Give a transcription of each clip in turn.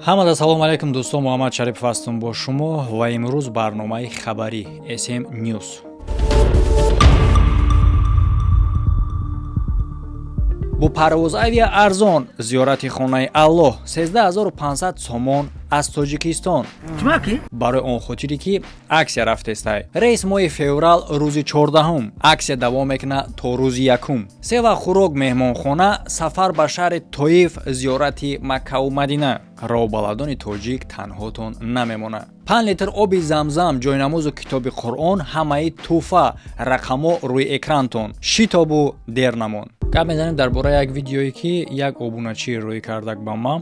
ҳамада салому алайкум дӯстон, Муҳаммад Шарипов ҳастам бо шумо ва имрӯз барномаи хабарӣ SM News. бо парвоз авиа арзон зиёрати хонаи Аллоҳ 13500 сомон аз Тоҷикистон. Барои он хотире ки аксия рафтестай. Рейс моҳи феврал рӯзи 14 аксия давом мекунад то рӯзи 1. Сева хӯрок меҳмонхона, сафар ба шаҳри Тоиф, зиёрати Маккаву Мадина. Роҳбаландони тоҷик танҳотон намемонад. 5 литр оби замзам, ҷойнамозу китоби Қуръон, ҳамаи туҳфа, рақамо рӯи экрантон. Шитобу дер намон. гап мезанем дар бораи як видеое ки як обуначӣ рӯй кардак ба ман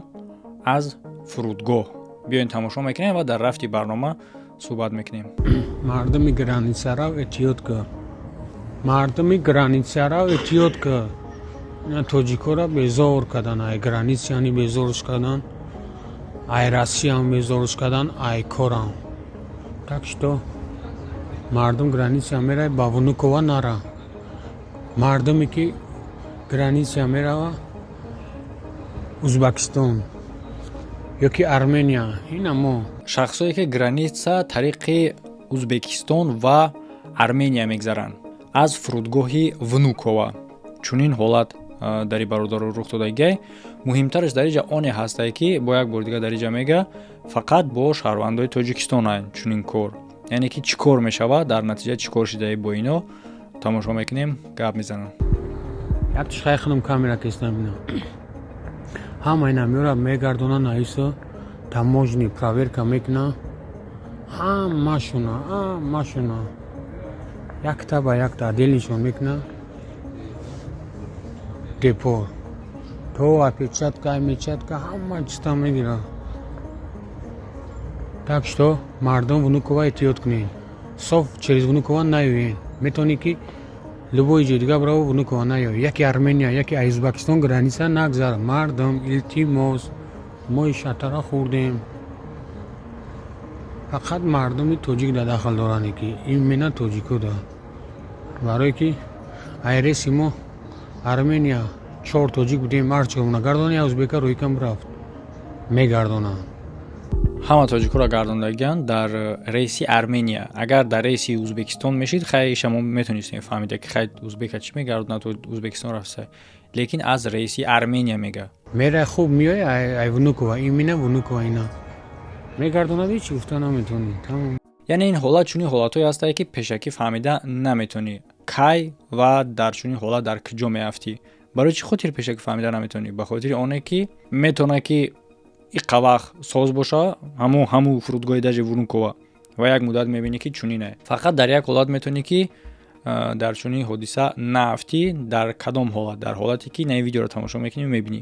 аз фурудгоҳ. биёин тамошо мекунем ва дар рафти барнома суҳбат мекунем. Мардуми границарао эҳтиёт кар. Мардуми границарао эҳтиёт кар. Тоҷикора безор кардан, ай границияни безорш кардан, ай Россияам безорш кардан, ай корам. Так что мардум границия мерай ба Внукова нара. Мардуме ки границия мерава Узбекистон ёки Армения, ина мо шахсое ки граница тариқи Узбекистон ва Армения мегзаранд аз фурудгоҳи Внукова. Чунин ҳолат дари бародаро рух додагай. Муҳимтараш дариҷа оне ҳастае ки бо як бор дига дариҷа мега фақат бо шаҳрвандои Тоҷикистонанд чунин кор. Яъне ки чӣ кор мешавад, дар натиҷа чӣ кор шидаи бо ино тамошо мекунем, гап мезанам. як тишхай хунам камера кестам бина. Ҳама ина меёрад мегардона наисо таможни проверка мекуна. Ҳамашуна якта ба якта делнишон мекуна. Депор то опечатка ҳама чиста мегира. Так что мардум Внукова эҳтиёт кунед. Соф через Внукова наёед. Метавонӣ ки любой ҷой дига браво Внукова наёед. Яки Армения, яки Узбекистон граница нагзар. Мардум илтимос, мо шатара хӯрдем. Фақат мардуми тоҷик да дахал доранд ки имена тоҷико да. Барое ки айреси мо Армения 4 тоҷик будем, марчо нагардони узбека рӯйкам рафт. Мегардонанд. ҳама тоҷикоро гардондагиан дар рейси Армения. Агар дар рейси Узбекистон мешид, хай шумо метонистед фаҳмида ки хай узбека чӣ мегардонад, то Узбекистон рафта. Лекин аз рейси Армения мега. Мера хуб миёй ай Внукова, имена Внукова ина. Мегардонад ҳеч гуфта наметонӣ. Тамом. Яъне ин ҳолат чунин ҳолатҳое ҳастае ки пешакӣ фаҳмида наметонӣ. Кай ва дар чунин ҳолат дар куҷо меафтӣ. Барои чӣ хотир пешакӣ фаҳмида наметонӣ? Ба хотири оне ки метавонад ки иқавақ соз боша, ҳамун фурудгоҳи дажи Внукова ва як муддат мебинӣ ки чунин е. Фақат дар як ҳолат метавонӣ ки дар чунин ҳодиса наафтӣ. Дар кадом ҳолат? Дар ҳолате ки ин видеоро тамошо мекунӣ мебинӣ.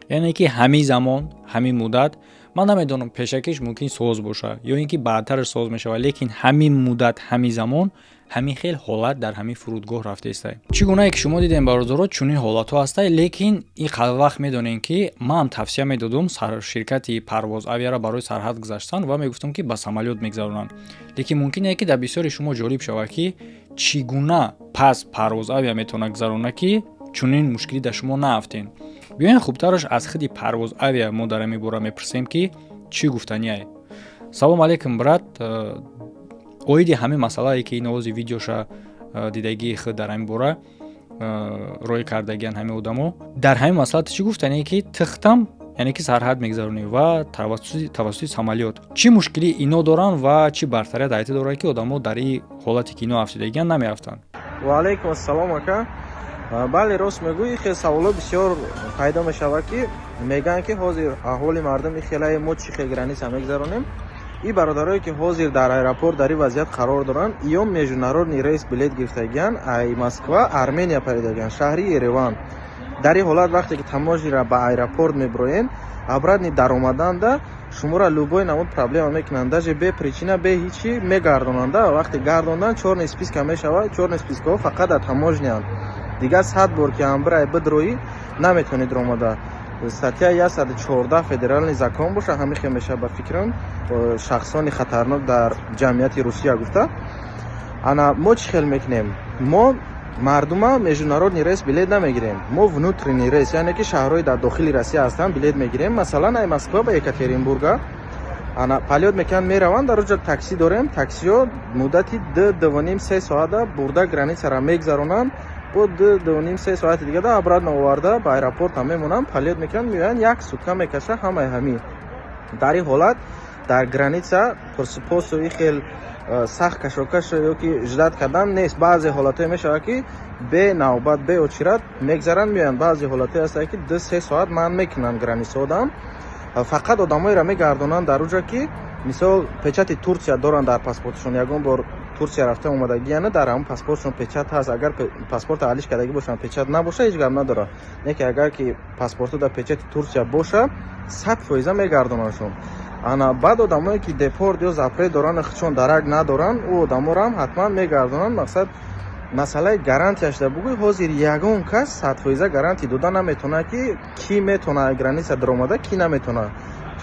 Яъне ки ҳамин замон, ҳамин муддат, ман намедонам пешакиш мумкин соз боша ё ин ки баъдтараш соз мешавад, лекин ҳамин муддат, ҳамин замон, ҳамин хел ҳолат дар ҳамин фурудгоҳ рафтаистай. Чӣ гунае ки шумо дидем бародаро, чунин ҳолатҳо ҳастай, лекин ин қадр вақт медонем ки ман тавсия медодум ширкати парвоз авиара барои сарҳад гузаштан ва мегуфтам ки ба самолёт мегзаронанд. Лекин мумкин е ки дар бисёри шумо ҷолиб шавад ки чӣ гуна пас парвоз авиа метавонад гузаронад ки чунин мушкилӣ дар шумо наафтен. биёин хубтараш аз худи парвоз авиа мо дар ҳамин бора мепурсем ки чӣ гуфтанияе. Салом алейкум брат, оиди ҳамин масъалае ки ин овози видеоша дидагии худ дар ҳамин бора рой кардагиан ҳамин одамо, дар ҳамин масъала чӣ гуфтанияе ки тихтам, яъне ки сарҳад мегзаронӣ ва тавассути самолёт. Чӣ мушкилӣ ино доранд ва чӣ бартария дайта дорад ки одамо дар ин ҳолате ки ино афтидагиан намеафтанд? Ва алайкум ассалом ака. Бале, рост мегӯӣ, хел саволот бисёр пайдо мешавад ки мегӯянд ки ҳозир аҳволи мардуми хелаи мо чӣ хел граница мегзаронем. И бародарое ки ҳозир дар аэропорт дар ин вазъият қарор доранд, ё международный рейс билет гирифтагиан ай Москва, Армения паридагиан, шаҳри Ереван. Дар ин ҳолат вақте ки таможниро ба аэропорт мебироен, обратно дар омаданда шуморо любой намуд проблема мекунанд, даже бе причина, бе ҳичи мегардонанда. Вақте гардондан чорни списка мешавад, чорни спискаҳо фақат дар таможнянд. Дигар 100 бор ки амбира бидроӣ наметавонед омада. Статья 114 федеральный закон боша, ҳамин хел меша ба фикрам шахсони хатарнок дар ҷамъияти Русия гуфта. Ана мо чӣ хел мекунем? Мо мардума международный рейс билет намегирем, мо внутренний рейс, яъне ки шаҳрҳои дар дохили Россия ҳастанд билет мегирем. Масалан ай Москва ба Екатеринбурга ана полет мекунанд, мераванд, дар оҷа такси дорем, таксиҳо муддати 2-2.5 соата бурда границара мегзаронанд, бо 2-2.5 соати дигада обратно оварда ба аэропорт мемонанд, полет мекунанд, меоянд, 1 сутка мекаша ҳамаи ҳамин. дар ин ҳолат дар граница пурсипосу и хел сахт кашокаш ёки ждат кардан нест. баъзе ҳолатҳое мешавад ки бе навбат бе очират мегзаранд, меоянд. баъзе ҳолатҳое ҳастанд ки 2-3 соат манъ мекунанд границаодам. фақат одамоеро мегардонанд дар оҷа ки мисол печати Турсия доранд дар паспортшон, ягон бор Турсия рафта омадаги яна дар ҳамон паспортшон печат ҳаст. агар паспорт алиш кардаги бошанд печат набоша ҳеҷ гап надорад. не ки агар ки паспорту дар печати Турсия боша 100% мегардонандшон. ана баъд одамое ки депорт ё запрет доранд чун дарак надоранд, ӯ одаморо ҳам ҳатман мегардонанд. мақсад масъалаи гарантияшда бугӯй, ҳозир ягон кас 100% гарантия дода наметавонад ки кӣ метавонад граница даромада, кӣ наметавонад.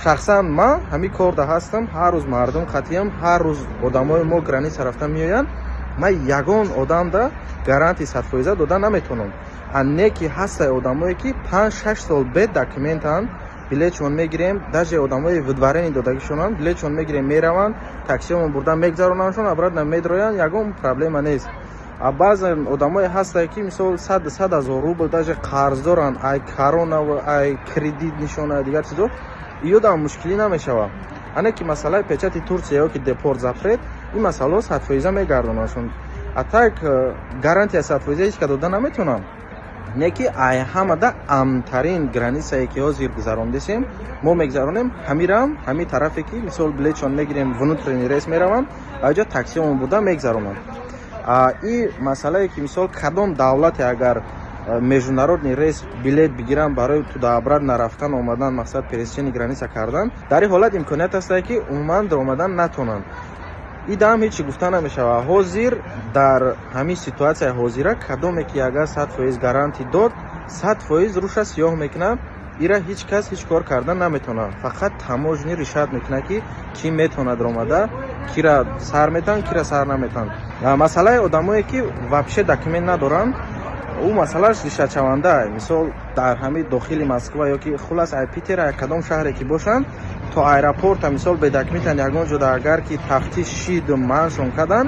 шахсан ман ҳамин корда ҳастам, ҳар рӯз мардум қатъиям, ҳар рӯз одамои мо граница рафта меоянд. ман ягон одамда гарантия 100% дода наметавонам. не ки ҳастаи одамое ки 5-6 сол бе документанд, билетшон мегирем, даже одамои видварени додагишонанд, билетшон мегирем, мераванд, таксиёмон бурда мегзаронандшон, обратно медроянд, ягон проблема нест. а баъзе одамое ҳастанд ки мисол 100,000 рубл даже қарз доранд, ай корона, ай кредит нишона, дигар чизо, иёдам мушкилӣ намешавад. ане ки масъалаи печати Турсия ёки депорт запрет, ин масъалаҳо 100% мегардонандшон. а так гарантия 100% ҳеҷ ка дода наметавонам. не ки ай ҳамада амнтарин границае ки ҳозир гузарондесем мо мегзаронем, ҳамирам ҳамин тарафе ки мисол билетшон мегирем, внутренний рейс мераванд, аҷа таксиёмон буда мегзаронанд. ин масъалае ки мисол кадом давлате агар международный рейс билет бигиранд барои туда обратно рафтан омадан, мақсад пересечени граница кардан, дар ин ҳолат имконият ҳастае ки умуман омадан натонанд. идам ҳеҷ чи гуфта намешавад. ҳозир дар ҳамин ситуатсияи ҳозира кадоме ки агар 100% гарантия дод, 100% руша сиёҳ мекунад, ира ҳеҷ кас ҳеҷ кор кардан наметавонад. фақат таможни решат мекунад ки кӣ метавонад омада, кира сар метан, кира сар наметан. масъалаи одамое ки вообще документ надоранд, ӯ масъалааш решатшаванда. мисол дар ҳамин дохили Москва ёки хулас ай Питера кадом шаҳре ки бошанд, то аэропорта мисол бе документан ягон ҷода агар ки тафтиш шид маншон кадан,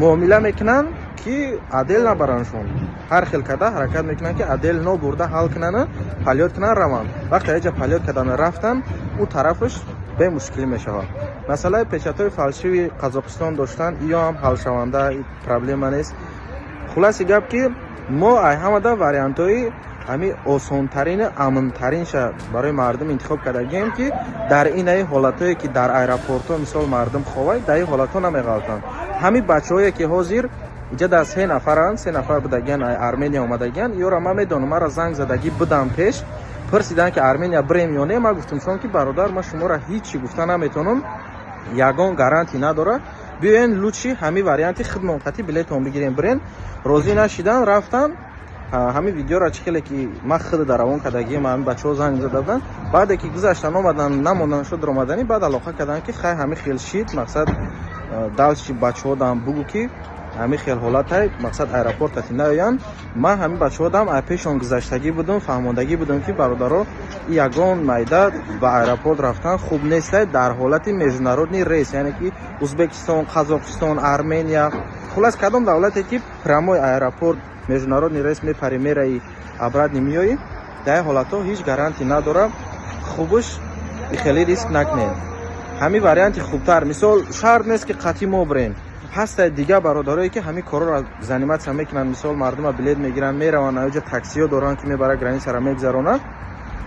муомила мекунанд ки адел набараншон. ҳар хел када ҳаракат мекунанд ки адел нобурда ҳал кунанд, полёт кунанд раванд. вақте ҳеҷа полёт кадан рафтан, ӯ тарафаш бе мушкилӣ мешавад. масъалаи печатҳои фалшиви Қазоқистон доштан, иё ҳам ҳалшаванда, проблема нест. хуласи гап ки мо ай ҳамада вариантҳои ҳамин осонтарин, амнтаринша барои мардум интихоб кардагием ки дар инаи ҳолатҳое ки дар аэропортҳо мисол мардум ховай, дар ин ҳолатҳо намеғалтанд. ҳамин бачаҳое ки ҳозир иҷа дар 3 нафаранд, 3 нафар будагиян, ай Армения омадагиян, ёра ман медонам, мара занг задаги будам пеш, пурсидан ки Армения бирем ё не, ман гуфтам чун ки бародар ман шуморо ҳеҷ гуфта наметавонам, ягон гарантия надорад, биёен лучши ҳамин варианти хидмотхати билетон бигирем бирен. розӣ нашидан рафтан, ҳамин видеоро чӣ хеле ки ман худ дар равон кардагием, ҳамин бачаҳо занг зада буданд, баъде ки гузаштан омадан намондан шуд омаданӣ, баъд алоқа карданд ки хай ҳамин хел шид, мақсад далчи бачаҳо дам бугу ки ҳамин хел ҳолатай, мақсад аэропортати наоянд. ман ҳамин бачаҳо дам ай пешон гузаштагӣ будам, фаҳмондагӣ будам ки бародаро ягон майда ба аэропорт рафтан хуб нестай дар ҳолати международный рейс, яъне ки Узбекистон, Қазоқистон, Армения, хулас кадом давлате ки прямой аэропорт международный рейс мепари мераи, обратно меои, дар ин ҳолатҳо ҳеҷ гарантия надорад. хубуш хеле риск накунед. ҳамин варианти хубтар, мисол шарт нест ки қатъи мо бирем. ҳастаи дигар бародарое ки ҳамин корро заниматсия мекунанд, мисол мардума билет мегиранд, мераванд, аҷа таксиё доранд ки мебарад границаро мегзаронанд,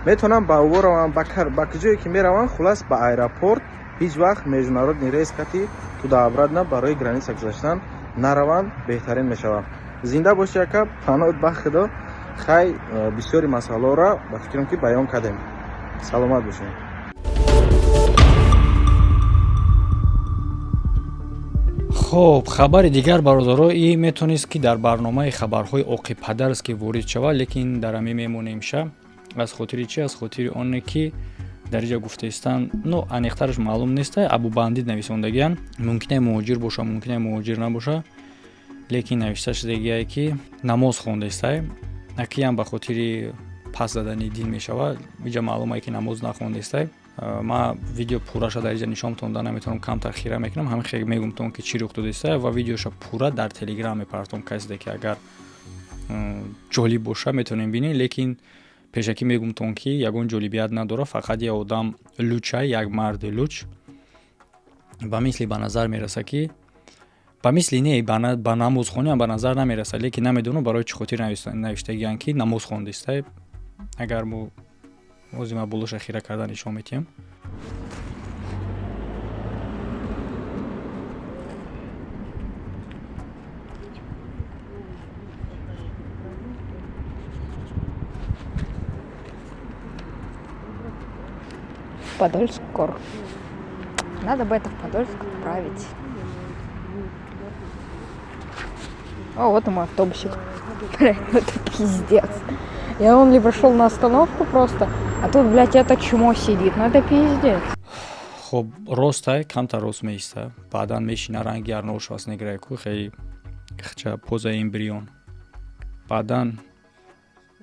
метавонанд ба ӯ раванд, ба куҷое ки мераванд, хулас ба аэропорт ҳеҷ вақт международный рейс кати туда обратно барои граница гузаштан нараванд, беҳтарин мешавад. зинда боши ака, паноҳ ба худо. хай бисёри масъалаҳоро ба фикрам ки баён кардем. саломат бошед. хуб, хабари дигар бародаро ин метавонист ки дар барномаи хабарҳои оқи падарст ки ворид шавад, лекин дар ҳамин мемонем ша. аз хотири чи? аз хотири оне ки дар инҷа гуфтаистанд, ну аниқтараш маълум нест, абубандид нависондагиян, мумкин е муҳоҷир боша, мумкин е муҳоҷир набоша. лекин навишта шудагие ки намоз хондестай акиам ба хотири пас задани дин мешава иҷа маълуме ки намоз нахондестай ма видео пураша дар иҷа нишонтон да наметавонам камтар хира мекунам ҳамин хеле мегумтон ки чӣ рух додестай ва видеоша пура дар телеграм мепартом касиде ки агар ҷолиб боша метавонем бинем лекин пешакӣ мегумтон ки ягон ҷолибият надора фақат як одам лучай як марди луч ба мисли ба назар мераса ки ба мисли не ба намозхониам ба назар намераса лекин намедонам барои чӣ хотир навиштагиянд ки намоз хондестай агар мо озима болоша хира карда нишон метиҳем Подольск кор. Надо бы это в Подольск отправить. О, вот и мой автобусик. Блядь, ну это пиздец. Я вон либо шел на остановку просто, а тут, блядь, это чмо сидит. Ну это пиздец. хоб ростай камтар рост меиста баъдан мешина ранги арнолд шварценеггереку хеле хча поза эмбрион баъдан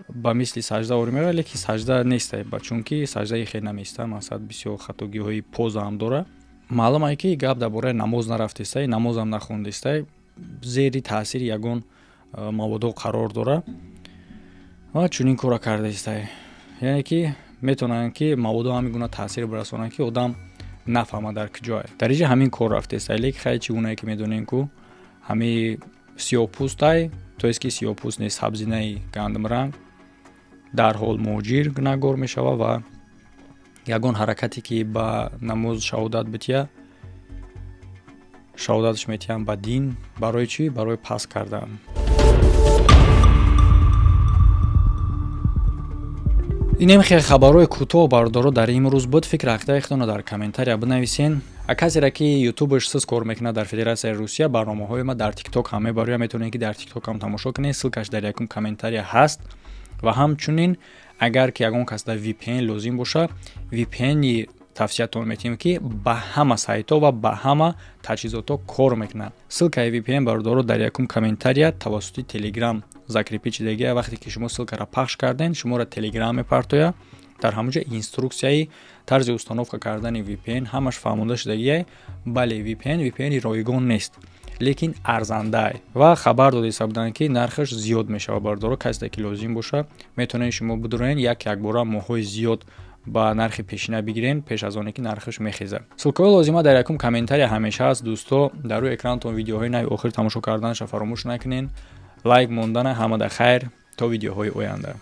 ба мисли сажда орӣ мера лекин сажда нестай ба чунки саждаи хел намеиста мақсад бисёр хатогиҳои позаам дора маълумае ки гап дар бораи намоз нарафтестай намозам нахондестай зери таъсири ягон маводо қарор дора ва чунин кора кардаистай яъне ки метавонанд ки маводо ҳамин гуна таъсир барасонанд ки одам нафаҳма дар куҷое дар иҷа ҳамин кор рафтестай лекин хеле чӣ гунае ки медонем ку ҳами сиёҳпӯстай тоест ки сиёҳпӯст нест сабзинаи гандумранг дарҳол муҳоҷир нагор мешава ва ягон ҳаракате ки ба намоз шаҳодат бития шаҳодатш метиҳам ба дин барои чӣ барои пас кардан инем хеле хабарҳои кӯтоҳ бародаро дар имрӯз буд фикр рафтаихтона дар комментария бинависен касере ки ютубаш сиз кор мекунад дар федератсияи русия барномаҳои ма дар тикток ҳам мебарояд метавонед ки дар тикток ҳам тамошо кунед ссилкаш дар якум комментария ҳаст ва ҳамчунин агар ки ягон касда VPN лозим боша VPN-и тавсиятон метиҳем ки ба ҳама сайтҳо ва ба ҳама таҷҳизотҳо кор мекунад ссилкаи VPN бародаро дар якум комментария тавассути телеграм закрепи чидагия вақте ки шумо ссилкаро пахш карден шуморо телеграм мепартояд дар ҳамонҷо инструксияи тарзи установка кардани VPN ҳамаш фаҳмонда шудагия бале VPN-и ройгон нест лекин арзандаа ва хабар додиста буданд ки нархаш зиёд мешава бародаро касиде ки лозим боша метавонед шумо бидурен якбора моҳҳои зиёд ба нархи пешина бигирен пеш аз оне ки нархаш мехезад ссилкаҳои лозима дар якум комментария ҳамеша ҳаст дӯсто дар рӯи экранатон видеоҳои нави охир тамошо карданашро фаромӯш накунед лайк мондана ҳамада хайр то видеоҳои оянда.